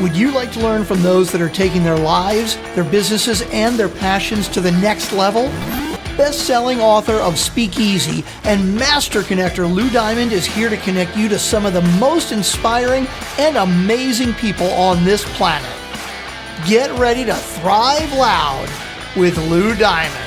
Would you like to learn from those that are taking their lives, their businesses, and their passions to the next level? Best-selling author of Speakeasy and master connector Lou Diamond is here to connect you to some of the most inspiring and amazing people on this planet. Get ready to thrive loud with Lou Diamond.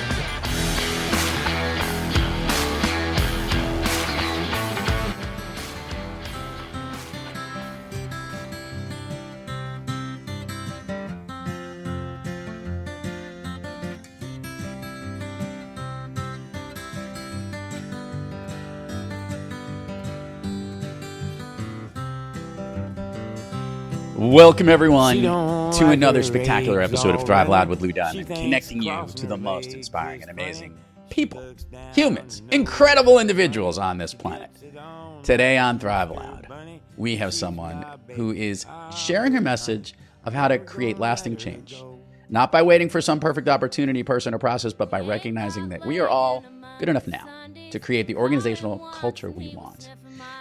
Welcome, everyone, to another spectacular episode of Thrive Loud with Lou Diamond, connecting you to the most inspiring and amazing people, humans, incredible individuals on this planet. Today on Thrive Loud, we have someone who is sharing her message of how to create lasting change, not by waiting for some perfect opportunity, person, or process, but by recognizing that we are all good enough now to create the organizational culture we want.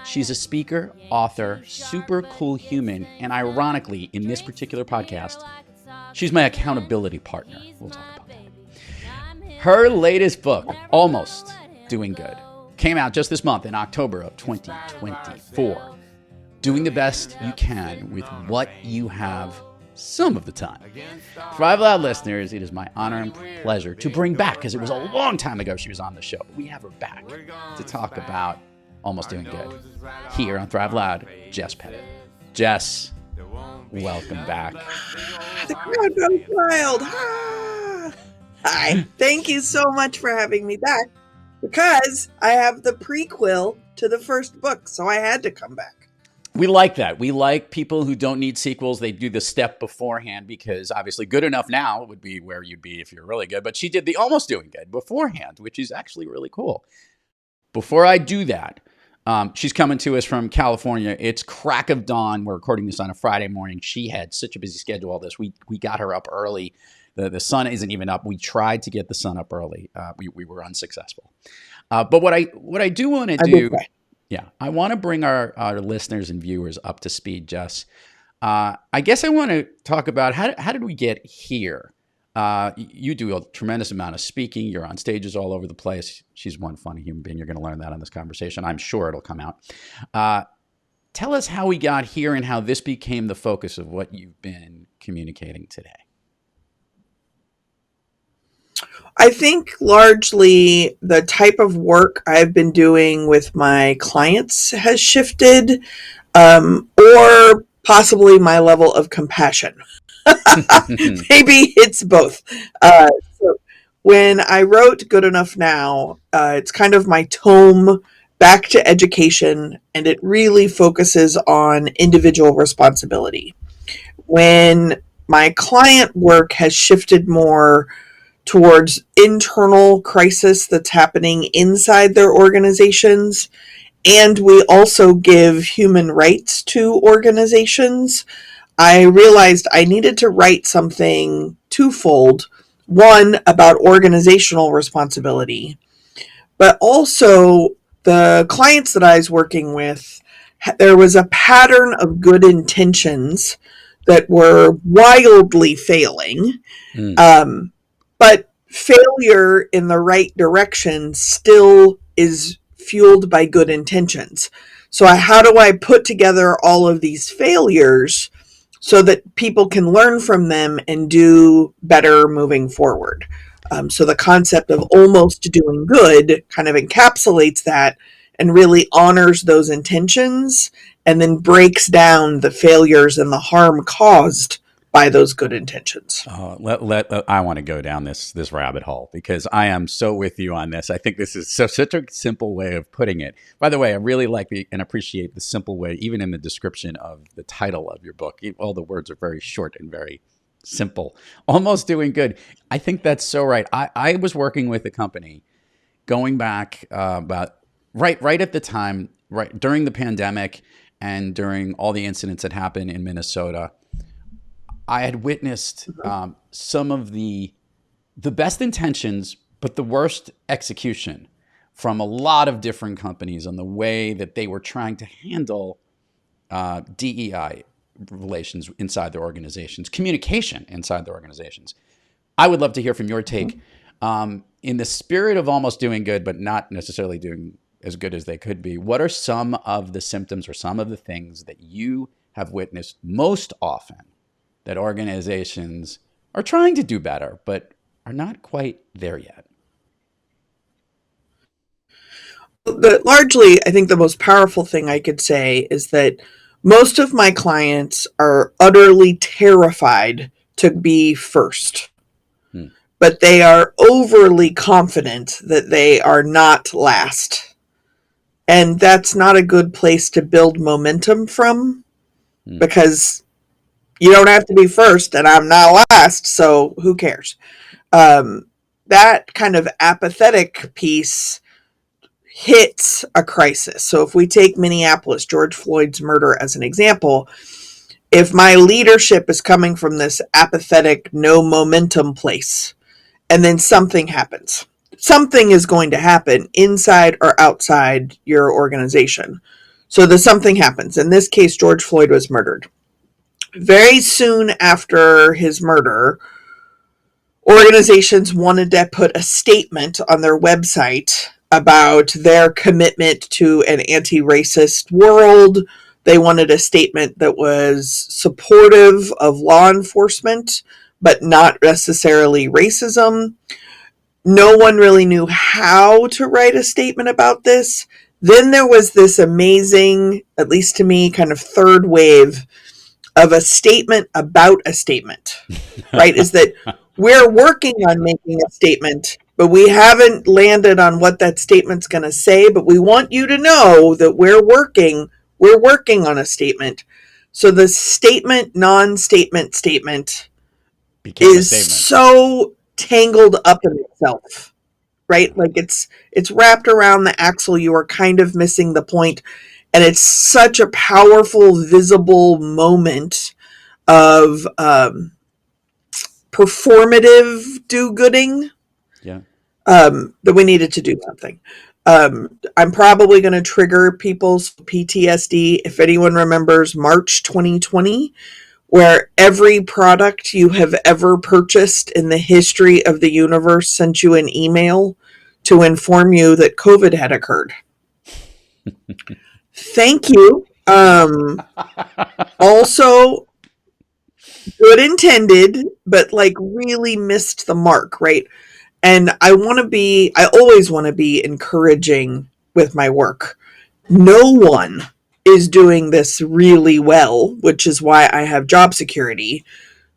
She's a speaker, author, super cool human, and ironically, in this particular podcast, she's my accountability partner. We'll talk about that. Her latest book, Almost Doing Good, came out just this month in October of 2024. Doing the best you can with what you have some of the time. Thrive Loud listeners, it is my honor and pleasure to bring back, because it was a long time ago she was on the show, but we have her back to talk about Almost Doing Good. Here on Thrive Loud, Jess Pettitt. Jess, welcome back. The crowd goes wild. Hi. Thank you so much for having me back, because I have the prequel to the first book, so I had to come back. We like that. We like people who don't need sequels. They do the step beforehand, because obviously Good Enough Now would be where you'd be if you're really good. But she did the Almost Doing Good beforehand, which is actually really cool. Before I do that, she's coming to us from California. It's crack of dawn. We're recording this on a Friday morning. She had such a busy schedule all this. We got her up early. The sun isn't even up. We tried to get the sun up early. We were unsuccessful. But what I do want to do, I want to bring our listeners and viewers up to speed, Jess. I guess I want to talk about how did we get here? You do a tremendous amount of speaking. You're on stages all over the place. She's one funny human being. You're going to learn that on this conversation. I'm sure it'll come out. Tell us how we got here and how this became the focus of what you've been communicating today. I think largely the type of work I've been doing with my clients has shifted, or possibly my level of compassion. Maybe it's both. So when I wrote Good Enough Now, it's kind of my tome back to education, and it really focuses on individual responsibility. When my client work has shifted more towards internal crisis that's happening inside their organizations, and we also give human rights to organizations, I realized I needed to write something twofold. One, about organizational responsibility, but also the clients that I was working with, there was a pattern of good intentions that were wildly failing. But failure in the right direction still is fueled by good intentions. So how do I put together all of these failures so that people can learn from them and do better moving forward? So the concept of almost doing good kind of encapsulates that and really honors those intentions, and then breaks down the failures and the harm caused by those good intentions. I want to go down this rabbit hole, because I am so with you on this. I think this is such a simple way of putting it. By the way, I really like and appreciate the simple way, even in the description of the title of your book. All the words are very short and very simple. Almost Doing Good. I think that's so right. I was working with a company going back about right at the time, right during the pandemic and during all the incidents that happened in Minnesota. I had witnessed some of the best intentions, but the worst execution from a lot of different companies on the way that they were trying to handle DEI, relations inside their organizations, communication inside their organizations. I would love to hear from your take. In the spirit of almost doing good, but not necessarily doing as good as they could be, what are some of the symptoms or some of the things that you have witnessed most often that organizations are trying to do better, but are not quite there yet? Largely, I think the most powerful thing I could say is that most of my clients are utterly terrified to be first, but they are overly confident that they are not last. And that's not a good place to build momentum from, because you don't have to be first and I'm not last, so who cares? That kind of apathetic piece hits a crisis. So if we take Minneapolis, George Floyd's murder as an example, if my leadership is coming from this apathetic, no momentum place, and then something happens, something is going to happen inside or outside your organization. So the something happens. In this case, George Floyd was murdered. Very soon after his murder, organizations wanted to put a statement on their website about their commitment to an anti-racist world. They wanted a statement that was supportive of law enforcement, but not necessarily racism. No one really knew how to write a statement about this. Then there was this amazing, at least to me, kind of third wave of a statement about a statement, right? Is that we're working on making a statement, but we haven't landed on what that statement's going to say, but we want you to know that we're working on a statement. So the statement, non-statement statement is so tangled up in itself, right? Like it's wrapped around the axle. You are kind of missing the point. And it's such a powerful, visible moment of performative do-gooding, that we needed to do something. I'm probably going to trigger people's PTSD. If anyone remembers March 2020, where every product you have ever purchased in the history of the universe sent you an email to inform you that COVID had occurred. Thank you. Also, good intended, but like really missed the mark, right? And I always want to be encouraging with my work. No one is doing this really well, which is why I have job security.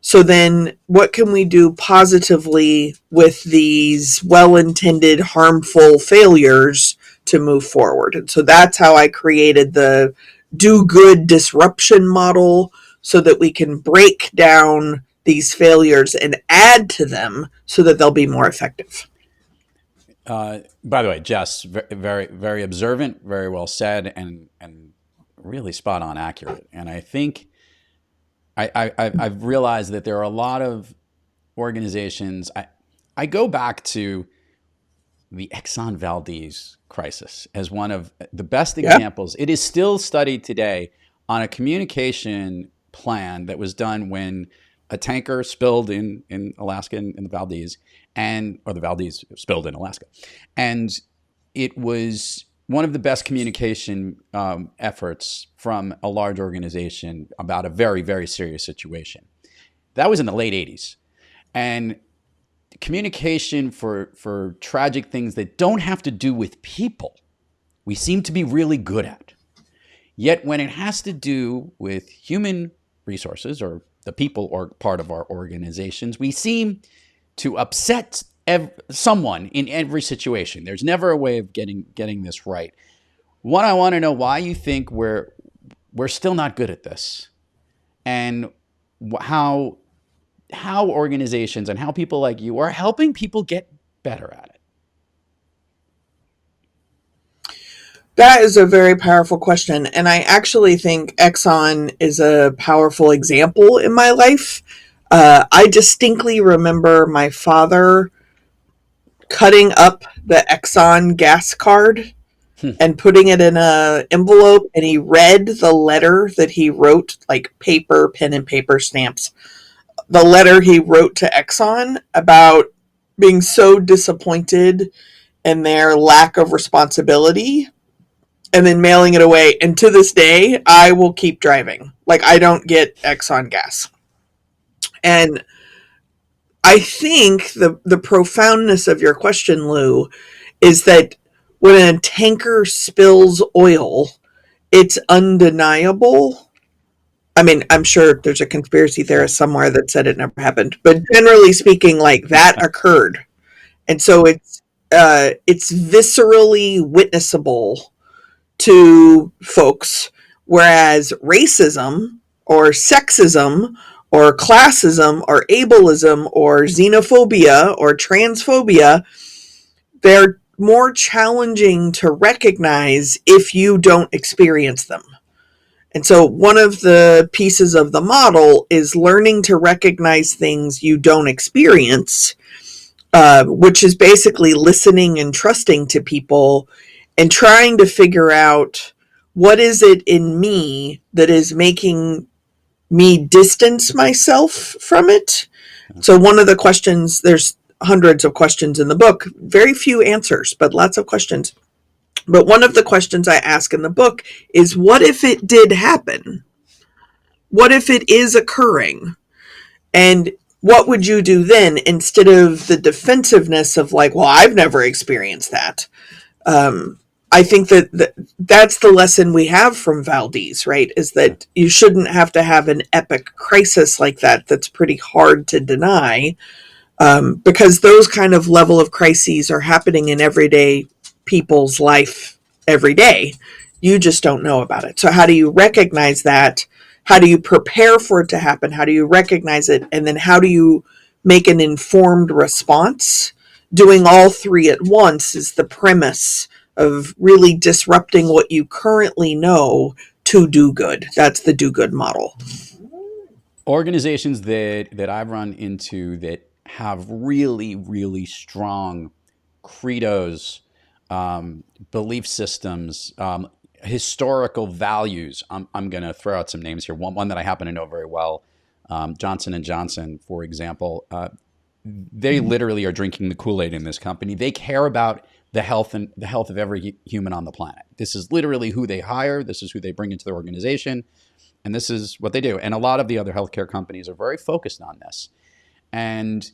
So then what can we do positively with these well-intended, harmful failures to move forward? And so that's how I created the do good disruption model, so that we can break down these failures and add to them so that they'll be more effective. By the way, Jess, very, very observant, very well said, and really spot on accurate. And I think I've realized that there are a lot of organizations. I go back to the Exxon Valdez crisis as one of the best examples. It is still studied today on a communication plan that was done when a tanker spilled in Alaska, in the Valdez, or the Valdez spilled in Alaska. And it was one of the best communication efforts from a large organization about a very, very serious situation. That was in the late 80s. And communication for tragic things that don't have to do with people, we seem to be really good at. Yet when it has to do with human resources or the people or part of our organizations, we seem to upset someone in every situation. There's never a way of getting this right. One, I want to know why you think we're still not good at this, and how organizations and how people like you are helping people get better at it. That is a very powerful question. And I actually think Exxon is a powerful example in my life. I distinctly remember my father cutting up the Exxon gas card and putting it in a envelope, and he read the letter that he wrote, like paper, pen and paper stamps, the letter he wrote to Exxon about being so disappointed in their lack of responsibility, and then mailing it away. And to this day, I will keep driving. Like, I don't get Exxon gas. And I think the profoundness of your question, Lou, is that when a tanker spills oil, it's undeniable. I mean, I'm sure there's a conspiracy theorist somewhere that said it never happened, but generally speaking, like, that occurred. And so it's viscerally witnessable to folks, whereas racism or sexism or classism or ableism or xenophobia or transphobia, they're more challenging to recognize if you don't experience them. And so one of the pieces of the model is learning to recognize things you don't experience, which is basically listening and trusting to people and trying to figure out what is it in me that is making me distance myself from it. So one of the questions, there's hundreds of questions in the book, very few answers, but lots of questions. But one of the questions I ask in the book is, what if it did happen? What if it is occurring? And what would you do then, instead of the defensiveness of like, well, I've never experienced that? I think that's the lesson we have from Valdez, right? Is that you shouldn't have to have an epic crisis like that. That's pretty hard to deny, because those kind of level of crises are happening in everyday people's life every day. You just don't know about it. So how do you recognize that? How do you prepare for it to happen? How do you recognize it? And then how do you make an informed response? Doing all three at once is the premise of really disrupting what you currently know to do good. That's the do good model. Organizations that I've run into that have really, really strong credos, belief systems, historical values. I'm going to throw out some names here. One that I happen to know very well, Johnson & Johnson, for example. They literally are drinking the Kool-Aid in this company. They care about the health of every human on the planet. This is literally who they hire. This is who they bring into their organization. And this is what they do. And a lot of the other healthcare companies are very focused on this. And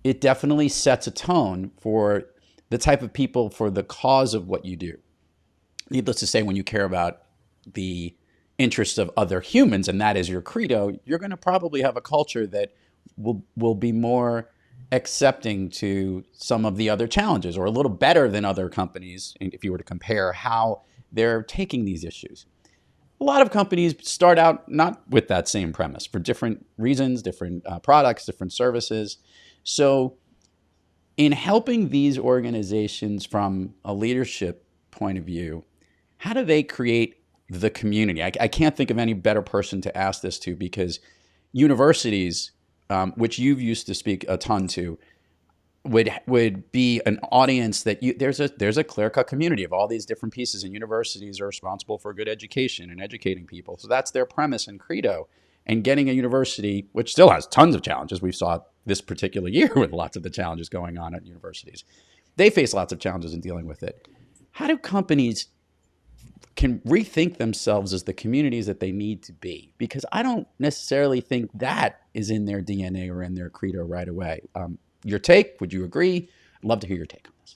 it definitely sets a tone for the type of people, for the cause of what you do. Needless to say, when you care about the interests of other humans, and that is your credo, you're going to probably have a culture that will be more accepting to some of the other challenges, or a little better than other companies, if you were to compare how they're taking these issues. A lot of companies start out not with that same premise for different reasons, different products, different services. So in helping these organizations from a leadership point of view, how do they create the community? I can't think of any better person to ask this to, because universities, which you've used to speak a ton to, would be an audience that there's a clear-cut community of all these different pieces, and universities are responsible for good education and educating people. So that's their premise and credo. And getting a university, which still has tons of challenges, we saw this particular year with lots of the challenges going on at universities. They face lots of challenges in dealing with it. How do companies can rethink themselves as the communities that they need to be? Because I don't necessarily think that is in their DNA or in their credo right away. Your take, would you agree? I'd love to hear your take on this.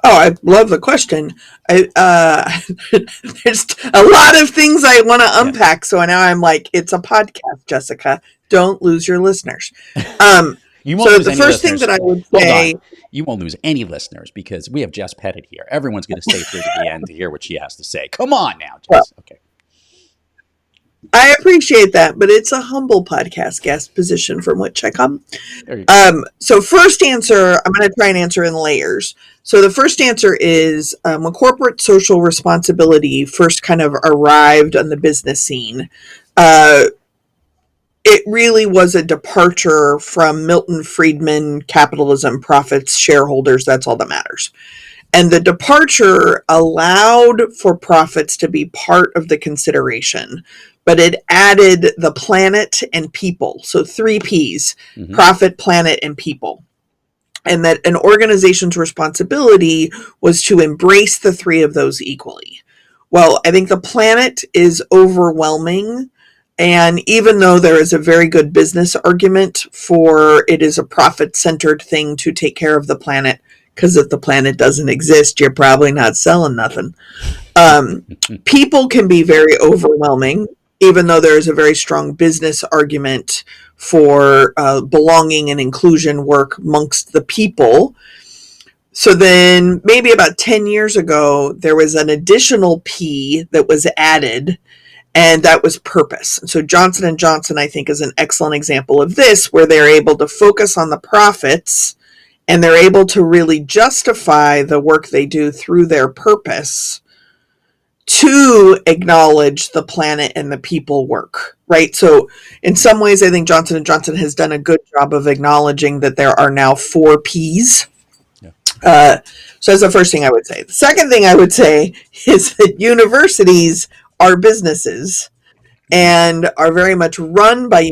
Oh, I love the question. There's a lot of things I want to unpack. So now I'm like, it's a podcast, Jessica. Don't lose your listeners. You won't so lose the any first listeners. thing that I would Hold say, on. You won't lose any listeners because we have Jess Pettitt here. Everyone's going to stay through to the end to hear what she has to say. Come on now, Jess. Well, okay. I appreciate that, but it's a humble podcast guest position from which I come. There you go. So first answer, I'm going to try and answer in layers. So the first answer is when corporate social responsibility first kind of arrived on the business scene, it really was a departure from Milton Friedman, capitalism, profits, shareholders, that's all that matters. And the departure allowed for profits to be part of the consideration, but it added the planet and people. So 3 Ps, profit, planet, and people. And that an organization's responsibility was to embrace the 3 of those equally. Well, I think the planet is overwhelming. And even though there is a very good business argument for it is a profit-centered thing to take care of the planet, because if the planet doesn't exist, you're probably not selling nothing. People can be very overwhelming, even though there is a very strong business argument for belonging and inclusion work amongst the people. So then maybe about 10 years ago, there was an additional P that was added, and that was purpose. So Johnson & Johnson, I think, is an excellent example of this, where they're able to focus on the profits and they're able to really justify the work they do through their purpose to acknowledge the planet and the people work, right? So in some ways, I think Johnson & Johnson has done a good job of acknowledging that there are now 4 Ps. So that's the first thing I would say. The second thing I would say is that universities are businesses and are very much run by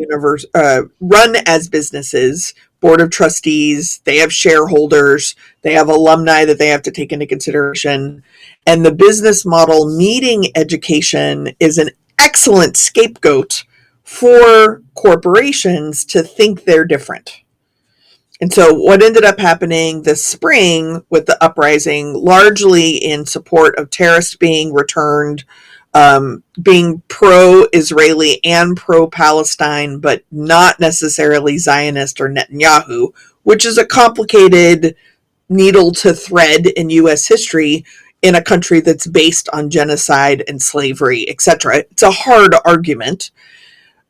run as businesses. Board of trustees, they have shareholders, they have alumni that they have to take into consideration. And the business model meeting education is an excellent scapegoat for corporations to think they're different. And so what ended up happening this spring with the uprising, largely in support of terrorists being returned, being pro-Israeli and pro-Palestine, but not necessarily Zionist or Netanyahu, which is a complicated needle to thread in U.S. history in a country that's based on genocide and slavery, etc. It's a hard argument,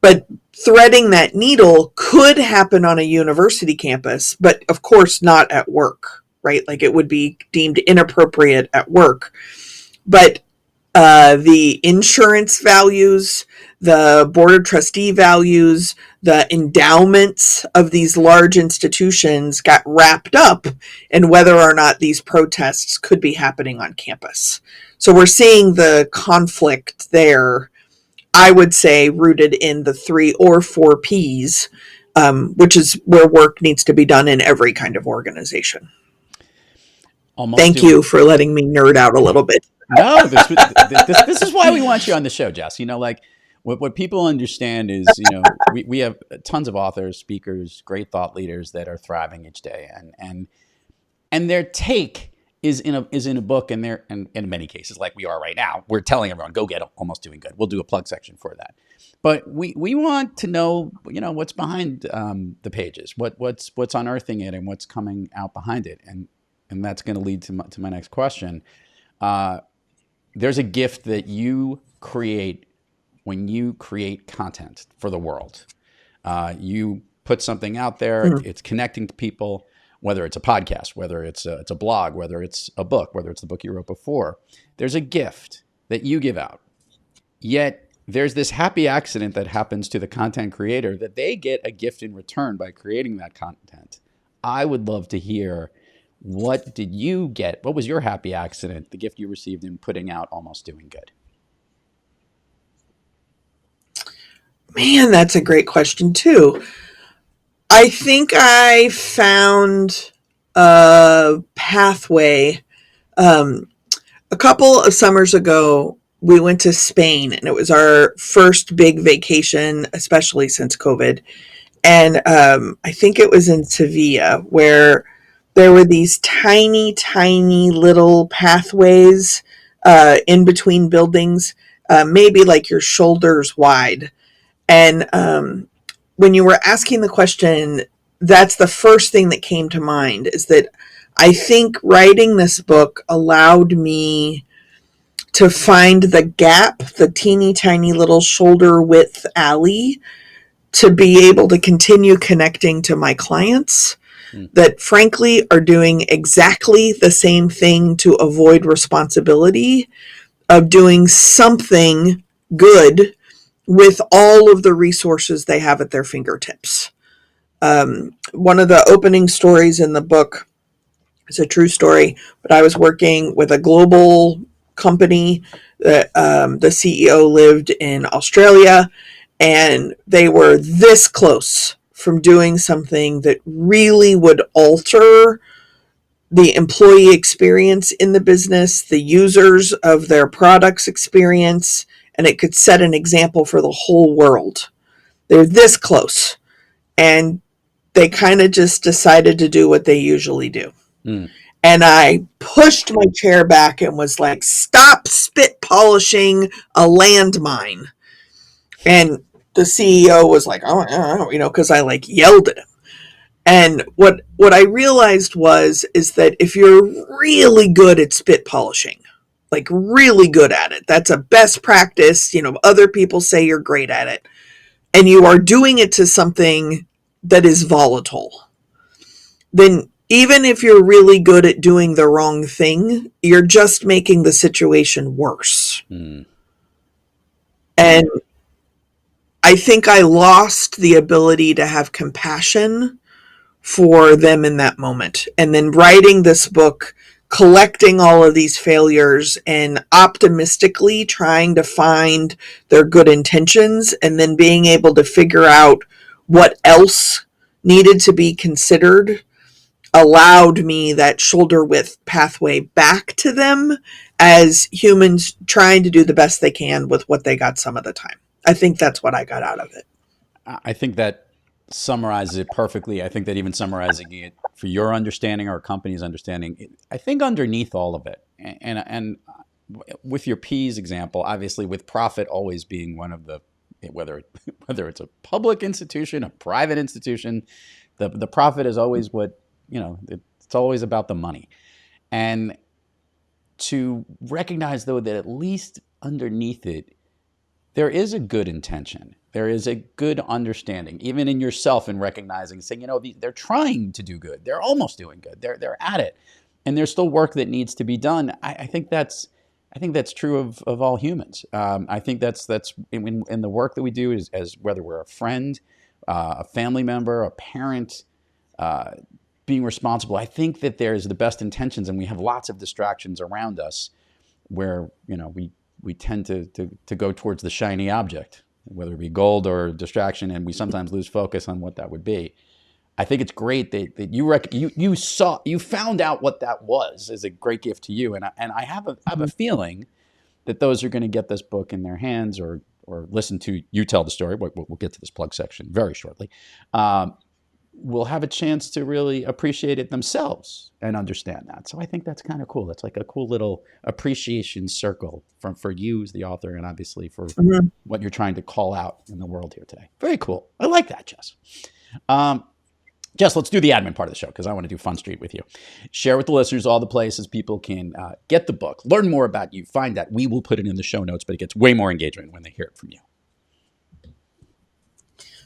but threading that needle could happen on a university campus, but of course not at work, right? Like it would be deemed inappropriate at work. But the insurance values, the board of trustee values, the endowments of these large institutions got wrapped up in whether or not these protests could be happening on campus. So we're seeing the conflict there, I would say, rooted in the 3 or 4 Ps, which is where work needs to be done in every kind of organization. Thank you for letting me nerd out a little bit. No, this is why we want you on the show, Jess. You know, like what people understand is, you know, we have tons of authors, speakers, great thought leaders that are thriving each day, and their take is in a book, and they're and in many cases, like we are right now, we're telling everyone go get Almost Doing Good. We'll do a plug section for that, but we want to know, you know, what's behind the pages, what's unearthing it, and what's coming out behind it, and that's going to lead to my next question. There's a gift that you create when you create content for the world. You put something out there, it's connecting to people, whether it's a podcast, whether it's a blog, whether it's a book, whether it's the book you wrote before. There's a gift that you give out. Yet there's this happy accident that happens to the content creator that they get a gift in return by creating that content. I would love to hear, what did you get? What was your happy accident, the gift you received in putting out Almost Doing Good? Man, that's a great question too. I think I found a pathway. A couple of summers ago, we went to Spain, and it was our first big vacation, especially since COVID. And I think it was in Sevilla, where there were these tiny, tiny little pathways in between buildings, maybe like your shoulders wide. And when you were asking the question, that's the first thing that came to mind, is that I think writing this book allowed me to find the gap, the teeny tiny little shoulder width alley, to be able to continue connecting to my clients that frankly are doing exactly the same thing to avoid responsibility of doing something good with all of the resources they have at their fingertips. One of the opening stories in the book It's a true story, but I was working with a global company that the CEO lived in Australia, and they were this close from doing something that really would alter the employee experience in the business, the users of their products experience, and it could set an example for the whole world. They're this close, and they kind of just decided to do what they usually do. And I pushed my chair back and was like, stop spit polishing a landmine. And the CEO was like, oh, because I like yelled at him. And what I realized is that if you're really good at spit polishing, like really good at it, that's a best practice. Other people say you're great at it, and you are doing it to something that is volatile, then even if you're really good at doing the wrong thing, you're just making the situation worse. And I think I lost the ability to have compassion for them in that moment. And then writing this book, collecting all of these failures and optimistically trying to find their good intentions, and then being able to figure out what else needed to be considered, allowed me that shoulder width pathway back to them as humans trying to do the best they can with what they got some of the time. I think that's what I got out of it. I think that summarizes it perfectly. I think that even summarizing it for your understanding, our company's understanding, I think underneath all of it, and with your P's example, obviously with profit always being one of the, whether it's a public institution, a private institution, the profit is always what, it's always about the money. And to recognize, though, that at least underneath it, there is a good intention. There is a good understanding, even in yourself, in recognizing, saying, they're trying to do good. They're almost doing good. They're at it. And there's still work that needs to be done. I think that's true of all humans. I think that's in the work that we do, as whether we're a friend, a family member, a parent, being responsible. I think that there's the best intentions, and we have lots of distractions around us where, we tend to go towards the shiny object, whether it be gold or distraction, and we sometimes lose focus on what that would be. I think it's great that you found out what that was, is a great gift to you, and I have a feeling that those are going to get this book in their hands or listen to you tell the story. We'll get to this plug section very shortly. Will have a chance to really appreciate it themselves and understand that. So I think that's kind of cool. It's like a cool little appreciation circle for you as the author, and obviously for what you're trying to call out in the world here today. Very cool. I like that, Jess. Jess, let's do the admin part of the show, because I want to do Fun Street with you. Share with the listeners all the places people can get the book, learn more about you, find that. We will put it in the show notes, but it gets way more engagement when they hear it from you.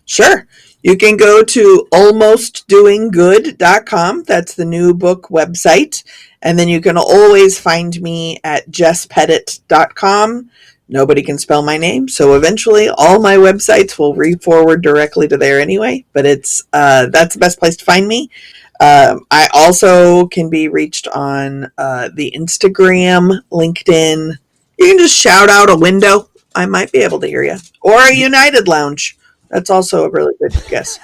Sure. You can go to almostdoinggood.com. That's the new book website. And then you can always find me at jesspettitt.com. Nobody can spell my name, so eventually all my websites will re-forward directly to there anyway. But that's the best place to find me. I also can be reached on the Instagram, LinkedIn. You can just shout out a window. I might be able to hear you. Or a United Lounge. That's also a really good guess.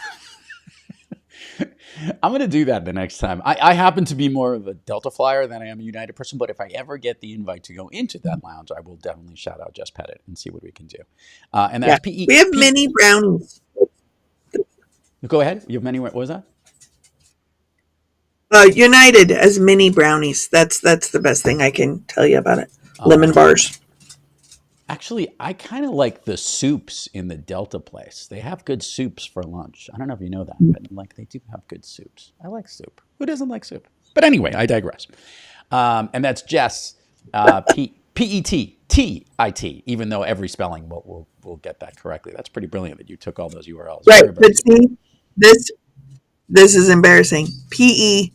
I'm going to do that the next time. I happen to be more of a Delta flyer than I am a United person, but if I ever get the invite to go into that lounge, I will definitely shout out Jess Pettitt and see what we can do. And that's PE. We have mini brownies. Go ahead. You have many. What was that? United as mini brownies. That's the best thing I can tell you about it. Lemon bars. Actually, I kind of like the soups in the Delta place. They have good soups for lunch. I don't know if you know that, but they do have good soups. I like soup. Who doesn't like soup? But anyway, I digress. And that's Jess, Pettit, even though every spelling will get that correctly. That's pretty brilliant that you took all those URLs. Right, but see, this is embarrassing. Pettit.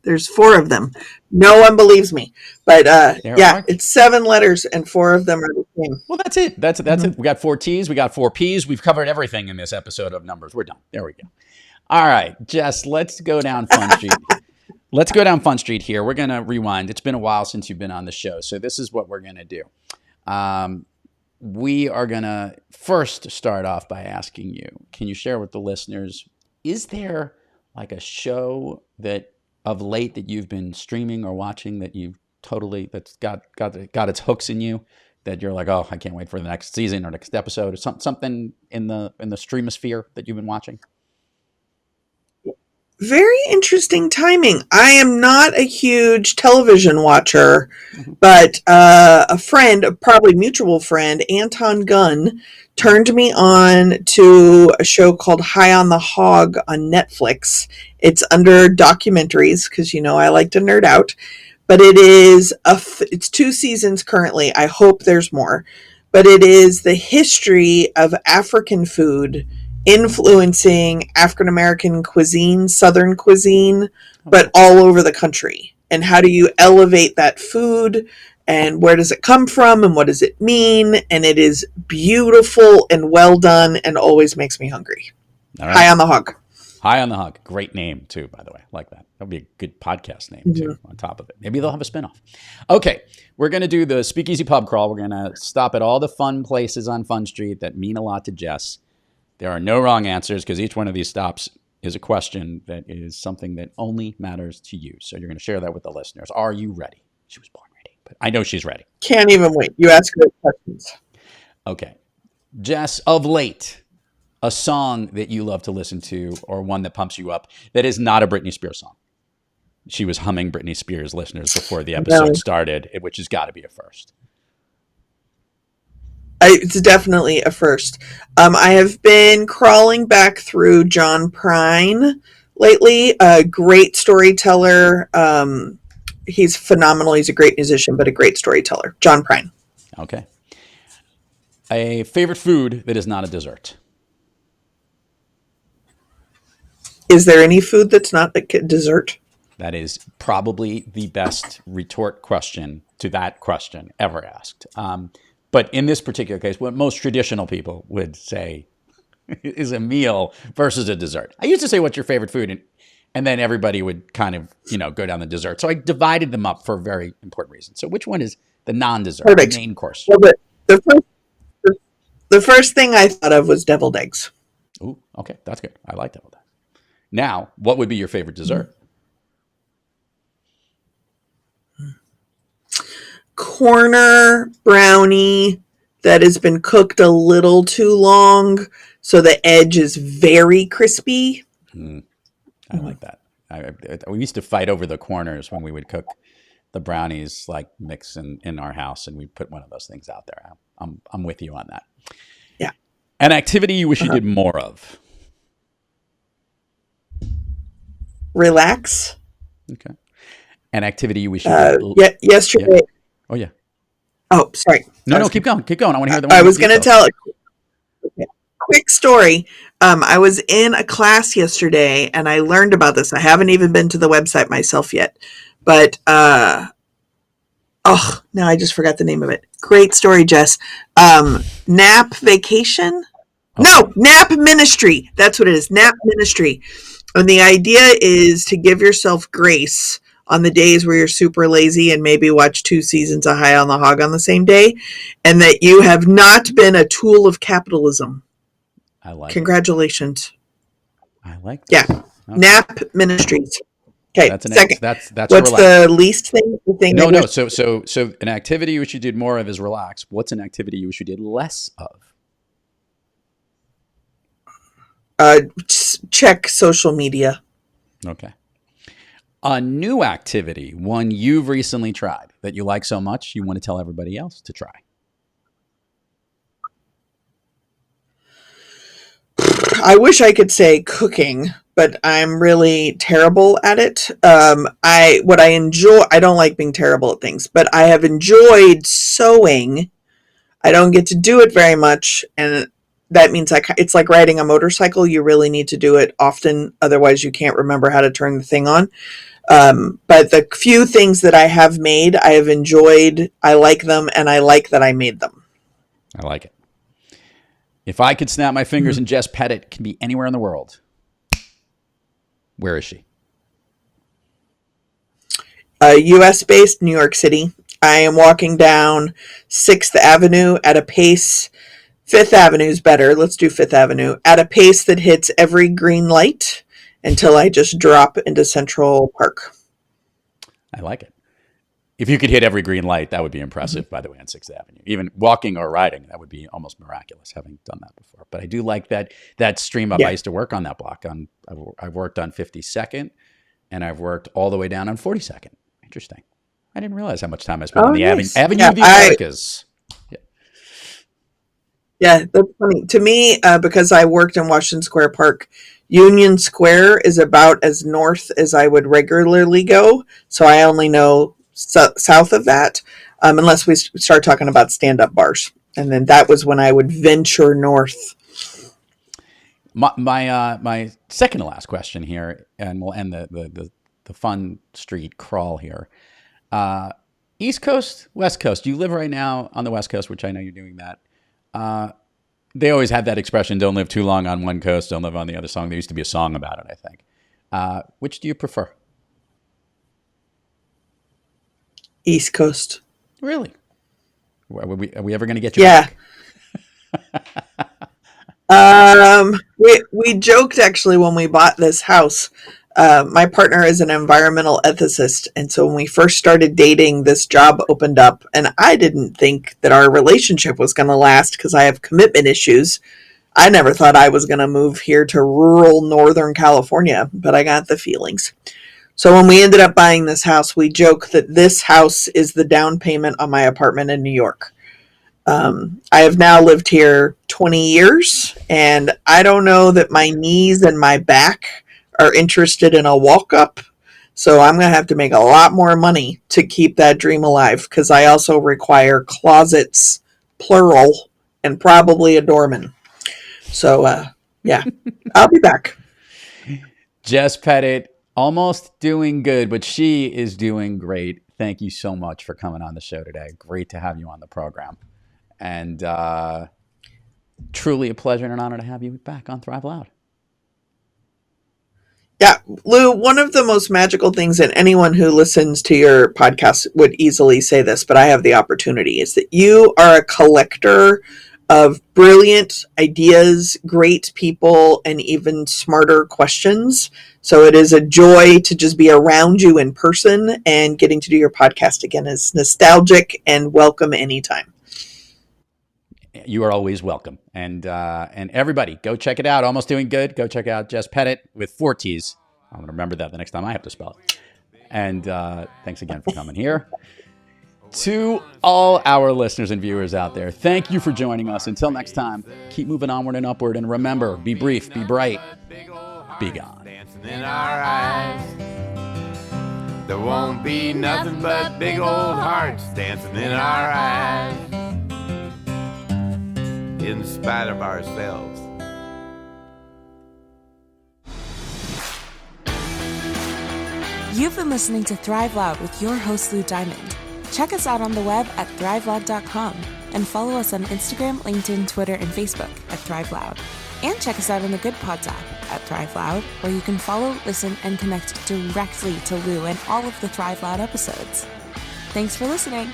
There's 4 of them. No one believes me, but it's 7 letters and 4 of them are the same. Well, that's it. That's it. We got 4 T's. We got 4 P's. We've covered everything in this episode of Numbers. We're done. There we go. All right, Jess, let's go down Fun Street. Let's go down Fun Street here. We're going to rewind. It's been a while since you've been on the show, so this is what we're going to do. We are going to first start off by asking you, can you share with the listeners, is there like a show that of late that you've been streaming or watching that you've that's got its hooks in you, that you're like, oh, I can't wait for the next season or next episode, or something in the streamosphere that you've been watching? Very interesting timing. I am not a huge television watcher, but a friend, probably mutual friend, Anton Gunn, turned me on to a show called High on the Hog on Netflix. It's under documentaries because, I like to nerd out. But it is it's 2 seasons currently. I hope there's more. But it is the history of African food influencing African American cuisine, Southern cuisine, but all over the country. And how do you elevate that food? And where does it come from? And what does it mean? And it is beautiful and well done and always makes me hungry. All right. High on the Hog. High on the Hog. Great name, too, by the way. Like that. That would be a good podcast name, too, on top of it. Maybe they'll have a spinoff. Okay. We're going to do the Speakeasy Pub Crawl. We're going to stop at all the fun places on Fun Street that mean a lot to Jess. There are no wrong answers because each one of these stops is a question that is something that only matters to you. So you're going to share that with the listeners. Are you ready? She was born ready, but I know she's ready. Can't even wait. You ask great questions. Okay. Jess, of late, a song that you love to listen to or one that pumps you up that is not a Britney Spears song. She was humming Britney Spears, listeners, before the episode started, which has got to be a first. It's definitely a first. I have been crawling back through John Prine lately. A great storyteller. He's phenomenal. He's a great musician, but a great storyteller. John Prine. Okay. A favorite food that is not a dessert. Is there any food that's not a dessert? That is probably the best retort question to that question ever asked. But in this particular case, what most traditional people would say is a meal versus a dessert. I used to say, what's your favorite food? And then everybody would kind of, go down the dessert. So I divided them up for a very important reason. So which one is the non-dessert, the main course? Well, the first thing I thought of was deviled eggs. Ooh, okay. That's good. I like deviled eggs. Now, what would be your favorite dessert? Corner brownie that has been cooked a little too long, so the edge is very crispy. I like that. We used to fight over the corners when we would cook the brownies, like mix in our house, and we put one of those things out there. I'm with you on that. Yeah. An activity you wish you did more of. Relax. Okay. An activity you wish you did. Yesterday. Yeah. Oh, yeah. Oh, sorry. No, keep going. Keep going. I want to hear the one. I was going to tell a quick story. I was in a class yesterday and I learned about this. I haven't even been to the website myself yet, but, now I just forgot the name of it. Great story, Jess. Nap Vacation? Okay. No, Nap Ministry. That's what it is. Nap Ministry. And the idea is to give yourself grace on the days where you're super lazy and maybe watch 2 seasons of High on the Hog on the same day, and that you have not been a tool of capitalism. I like Congratulations. It. I like that. Yeah. Okay. Nap Ministries. Okay. That's second. That's what's the least thing? No. So an activity you wish you did more of is relax. What's an activity you wish you did less of? Check social media. Okay. A new activity, one you've recently tried that you like so much you want to tell everybody else to try. I wish I could say cooking, but I'm really terrible at it. I don't like being terrible at things, but I have enjoyed sewing. I don't get to do it very much, and that means it's like riding a motorcycle. You really need to do it often, otherwise you can't remember how to turn the thing on. But the few things that I have made, I have enjoyed. I like them, and I like that I made them. I like it. If I could snap my fingers and Jess Pettitt can be anywhere in the world, Where is she? US based, New York City. I am walking down 6th Avenue at a pace. 5th Avenue is better. Let's do 5th Avenue at a pace that hits every green light until I just drop into Central Park. I like it. If you could hit every green light, that would be impressive, by the way, on 6th Avenue. Even walking or riding, that would be almost miraculous, having done that before. But I do like that stream up. Yeah. I used to work on that block. I've worked on 52nd, and I've worked all the way down on 42nd. Interesting. I didn't realize how much time I spent on the nice. Avenue of the Americas. Yeah, that's funny. To me, because I worked in Washington Square Park, Union Square is about as north as I would regularly go. So I only know south of that, unless we start talking about stand-up bars. And then that was when I would venture north. My second to last question here, and we'll end the fun street crawl here. East Coast, West Coast. You live right now on the West Coast, which I know you're doing that. They always have that expression, don't live too long on one coast, don't live on the other song. There used to be a song about it, I think. Which do you prefer? East Coast. Really? Are we ever going to get you back? We joked actually when we bought this house. My partner is an environmental ethicist, and so when we first started dating, this job opened up, and I didn't think that our relationship was going to last because I have commitment issues. I never thought I was going to move here to rural Northern California, but I got the feelings. So when we ended up buying this house, we joke that this house is the down payment on my apartment in New York. I have now lived here 20 years, and I don't know that my knees and my back are interested in a walk up. So I'm going to have to make a lot more money to keep that dream alive, because I also require closets, plural, and probably a doorman. So, yeah, I'll be back. Jess Pettitt, almost doing good, but she is doing great. Thank you so much for coming on the show today. Great to have you on the program. And truly a pleasure and an honor to have you back on Thrive Loud. Yeah, Lou, one of the most magical things, and anyone who listens to your podcast would easily say this, but I have the opportunity, is that you are a collector of brilliant ideas, great people, and even smarter questions. So it is a joy to just be around you in person, and getting to do your podcast again is nostalgic and welcome anytime. You are always welcome. And everybody, go check it out. Almost Doing Good. Go check out Jess Pettitt with 4 T's. I'm going to remember that the next time I have to spell it. And thanks again for coming here. To all our listeners and viewers out there, thank you for joining us. Until next time, keep moving onward and upward. And remember, be brief, be bright, be gone. Dancing in our eyes. There won't be nothing but big old hearts dancing in our eyes. In spite of ourselves. You've been listening to Thrive Loud with your host, Lou Diamond. Check us out on the web at thriveloud.com and follow us on Instagram, LinkedIn, Twitter, and Facebook at Thrive Loud. And check us out on the Good Pods app at Thrive Loud, where you can follow, listen, and connect directly to Lou and all of the Thrive Loud episodes. Thanks for listening.